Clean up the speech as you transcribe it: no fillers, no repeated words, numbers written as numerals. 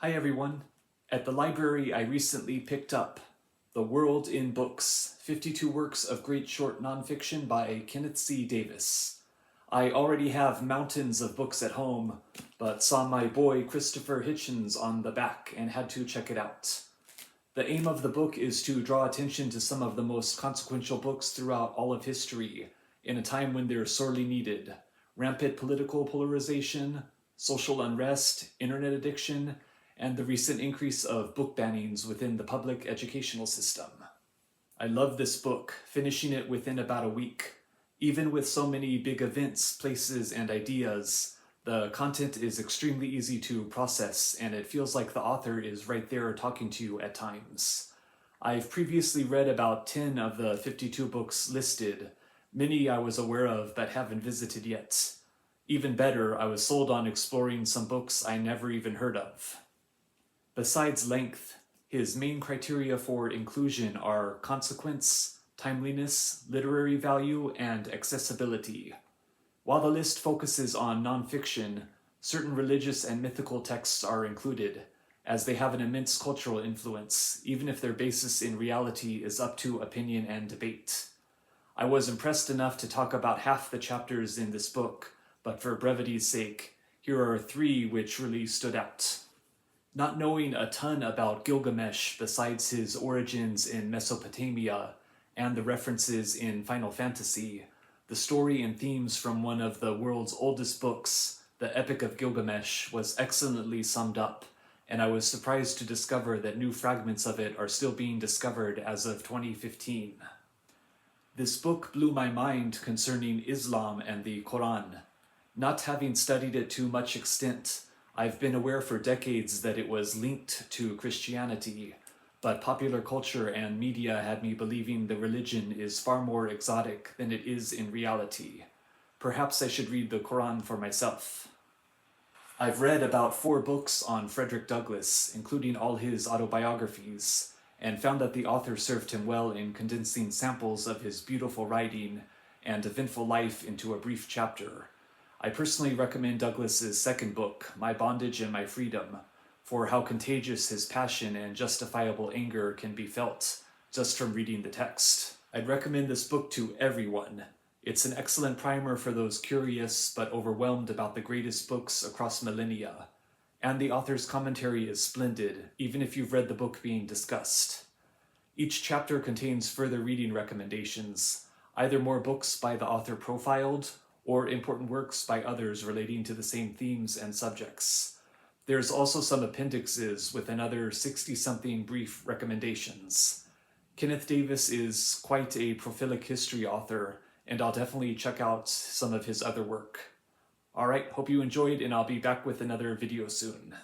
Hi everyone. At the library I recently picked up The World in Books, 52 Works of Great Short Nonfiction by Kenneth C. Davis. I already have mountains of books at home, but saw my boy Christopher Hitchens on the back and had to check it out. The aim of the book is to draw attention to some of the most consequential books throughout all of history, in a time when they're sorely needed. Rampant political polarization, social unrest, internet addiction, and the recent increase of book bannings within the public educational system. I love this book, finishing it within about a week. Even with so many big events, places, and ideas, the content is extremely easy to process, and it feels like the author is right there talking to you at times. I've previously read about 10 of the 52 books listed. Many I was aware of but haven't visited yet. Even better, I was sold on exploring some books I never even heard of. Besides length, his main criteria for inclusion are consequence, timeliness, literary value, and accessibility. While the list focuses on nonfiction, certain religious and mythical texts are included, as they have an immense cultural influence, even if their basis in reality is up to opinion and debate. I was impressed enough to talk about half the chapters in this book, but for brevity's sake, here are 3 which really stood out. Not knowing a ton about Gilgamesh besides his origins in Mesopotamia and the references in Final Fantasy, the story and themes from one of the world's oldest books, the Epic of Gilgamesh, was excellently summed up, and I was surprised to discover that new fragments of it are still being discovered as of 2015. This book blew my mind concerning Islam and the Quran. Not having studied it to much extent, I've been aware for decades that it was linked to Christianity, but popular culture and media had me believing the religion is far more exotic than it is in reality. Perhaps I should read the Quran for myself. I've read about 4 books on Frederick Douglass, including all his autobiographies, and found that the author served him well in condensing samples of his beautiful writing and eventful life into a brief chapter. I personally recommend Douglass's second book, My Bondage and My Freedom, for how contagious his passion and justifiable anger can be felt just from reading the text. I'd recommend this book to everyone. It's an excellent primer for those curious but overwhelmed about the greatest books across millennia. And the author's commentary is splendid, even if you've read the book being discussed. Each chapter contains further reading recommendations, either more books by the author profiled, or important works by others relating to the same themes and subjects. There's also some appendixes with another 60-something brief recommendations. Kenneth Davis is quite a prolific history author, and I'll definitely check out some of his other work. Alright, hope you enjoyed, and I'll be back with another video soon.